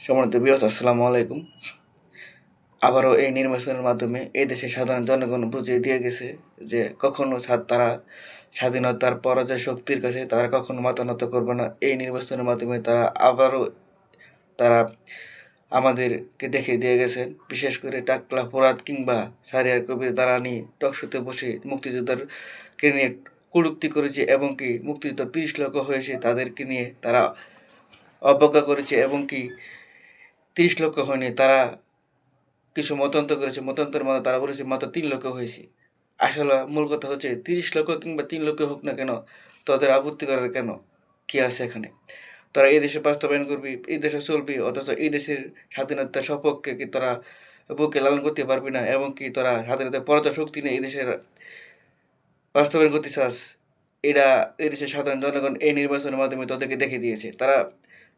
সম্মানিত ভিউয়ার্স, আসসালামু আলাইকুম। আবারও এই নির্বাচনের মাধ্যমে এই দেশের সাধারণ জনগণ বুঝিয়ে দিয়ে গেছে যে কখনো তারা স্বাধীনতার পরাজয় শক্তির কাছে তারা কখনো মাথা নত করবে না। এই নির্বাচনের মাধ্যমে তারা আবারও তারা আমাদেরকে দেখিয়ে দিয়ে গেছেন। বিশেষ করে টাকলা ফোরাত কিংবা সারিয়ার কবির তারা নিয়ে টকশোতে বসে মুক্তিযোদ্ধারকে নিয়ে কটূক্তি করেছে এবং কি মুক্তিযোদ্ধা ৩০ লক্ষ হয়েছে তাদেরকে নিয়ে তারা অবজ্ঞা করেছে এবং কি ৩০ লক্ষ হয়নি, তারা কিছু মতান্তর করেছে। মতান্তরের মধ্যে তারা বলেছে মাত্র ৩ লক্ষ হয়েছে। আসলে মূল কথা হচ্ছে ৩০ লক্ষ কিংবা ৩ লক্ষ হোক না কেন, তাদের আপত্তি করার কেন কী আছে এখানে? তারা এই দেশে বাস্তবায়ন করবি, এই দেশে চলবি, অথচ এই দেশের স্বাধীনতার সপক্ষে কি তোরা বুকে লালন করতে পারবি না এবং কি তোরা স্বাধীনতার পরাজয় শক্তি নিয়ে এই দেশের বাস্তবায়ন করতে চাস? এরা এই দেশের সাধারণ জনগণ এই নির্বাচনের মাধ্যমে তাদেরকে দেখিয়ে দিয়েছে। তারা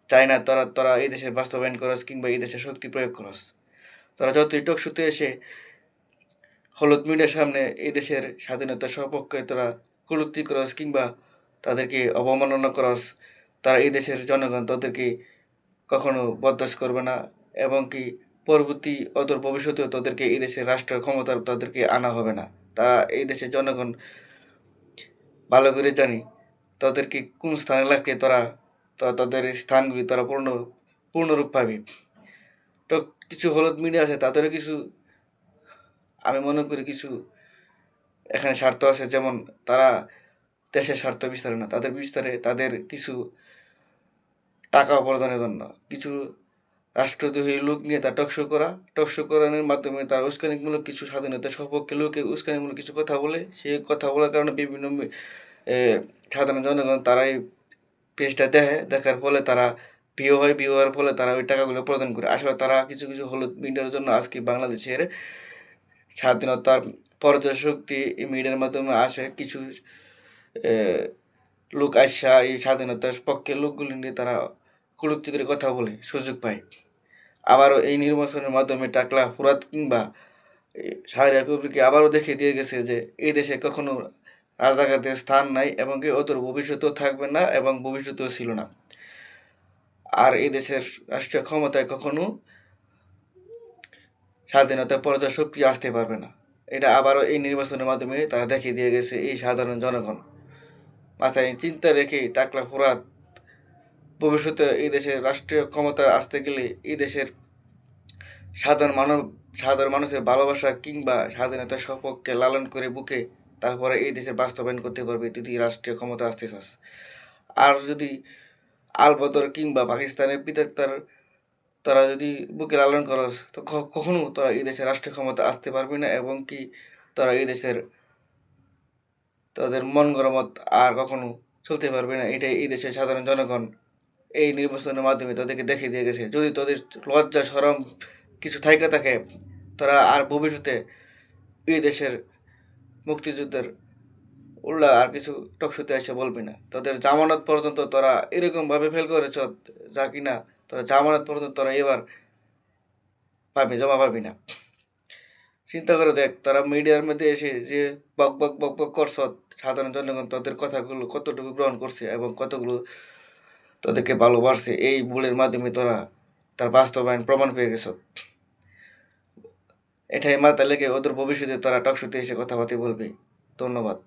চায় না তোরা তোরা এই দেশের বাস্তবায়ন করস কিংবা এই দেশের শক্তি প্রয়োগ করস। তারা যতই টকশোতে এসে হলুদ মিডিয়ার সামনে এই দেশের স্বাধীনতার সপক্ষে তোরা কটূক্তি করস কিংবা তাদেরকে অবমাননা করস, তারা এই দেশের জনগণ তাদেরকে কখনো বরদাস্ত করবে না এবং কি পরবর্তী অদূর ভবিষ্যতেও তাদেরকে এই দেশের রাষ্ট্র ক্ষমতার তাদেরকে আনা হবে না। তারা এই দেশের জনগণ ভালো করে জানি তাদেরকে কোন স্থানে রাখলে তাদের স্থানগুলি তারা পূর্ণরূপ পাবে। তো কিছু হলুদ মিডিয়া আছে, তাদেরও কিছু আমি মনে করি কিছু এখানে স্বার্থ আছে। যেমন তারা দেশের স্বার্থ বিস্তারে না, তাদের বিস্তারে তাদের কিছু টাকা উপার্জনের জন্য কিছু রাষ্ট্রদ্রোহী লোক নিয়ে তার টকশো করানোর মাধ্যমে তার উস্কানিমূলক কিছু স্বাধীনতার সপক্ষে লোকে উস্কানিমূলক কিছু কথা বলে। সেই কথা বলার কারণে বিভিন্ন সাধারণ জনগণ তারাই পেজটা দেখার ফলে তারা ভিউ হয়, ভিউ হওয়ার ফলে তারা ওই টাকাগুলো প্রদান করে। আসলে তারা কিছু কিছু হলুদ মিডিয়ার জন্য আজকে বাংলাদেশের স্বাধীনতার পরাজয় শক্তি এই মিডিয়ার মাধ্যমে আসে। কিছু লোক আসা এই স্বাধীনতার পক্ষে লোকগুলি নিয়ে তারা কটূক্তি করে কথা বলে সুযোগ পায়। আবারও এই নির্বাচনের মাধ্যমে টাকলা ফোরাত কিংবা শাহরিয়ার কবিরকে আবারও দেখিয়ে দিয়ে গেছে যে এই দেশে কখনো রাজাকারদের স্থান নাই এবং কি অদূর ভবিষ্যতেও থাকবে না এবং ভবিষ্যতেও ছিল না। আর এই দেশের রাষ্ট্রীয় ক্ষমতায় কখনো স্বাধীনতার পরাজয় শক্তি আসতে পারবে না। এটা আবারও এই নির্বাচনের মাধ্যমে তারা দেখিয়ে দিয়ে গেছে এই সাধারণ জনগণ। মাথায় চিন্তা রেখে টাকলা ফোরাত ভবিষ্যতে এই দেশের রাষ্ট্রীয় ক্ষমতায় আসতে গেলে এই দেশের সাধারণ মানুষের ভালোবাসা কিংবা স্বাধীনতার সপক্ষে লালন করে বুকে তারপরে এই দেশের বাস্তবায়ন করতে পারবে যদি রাষ্ট্রীয় ক্ষমতা আসতে চাস। আর যদি আলবদর কিংবা পাকিস্তানের পিতার তারা যদি বুকে লালন করস, তো কখনো তারা এই দেশের রাষ্ট্রীয় ক্ষমতা আসতে পারবে না এবং কি তারা এই দেশের তাদের মন গড়ামত আর কখনো চলতে পারবে না। এটাই এই দেশের সাধারণ জনগণ এই নির্বাচনের মাধ্যমে তাদেরকে দেখিয়ে দিয়ে গেছে। যদি তাদের লজ্জা শরম কিছু থাইকা থাকে, তারা আর ভবিষ্যতে এই দেশের মুক্তিযুদ্ধের উল্লা আর কিছু টকশোতে এসে বলবি না। তাদের জামানত পর্যন্ত তোরা এরকমভাবে ফেল করেছ যা কিনা তোরা জামানত পর্যন্ত তোরা এবার জমা পাবি না। চিন্তা করে দেখ, তারা মিডিয়ার মধ্যে এসে যে বক বক বক বক করছ, সাধারণ জনগণ তাদের কথাগুলো কতটুকু গ্রহণ করছে এবং কতগুলো তাদেরকে ভালোবাসছে এই ভুলের মাধ্যমে তোরা তার বাস্তবায়ন প্রমাণ পেয়ে গেছ। এটাই মাথা লেগে ওদের ভবিষ্যতে তারা টকশোতে এসে কথাবার্তা বলবে। ধন্যবাদ।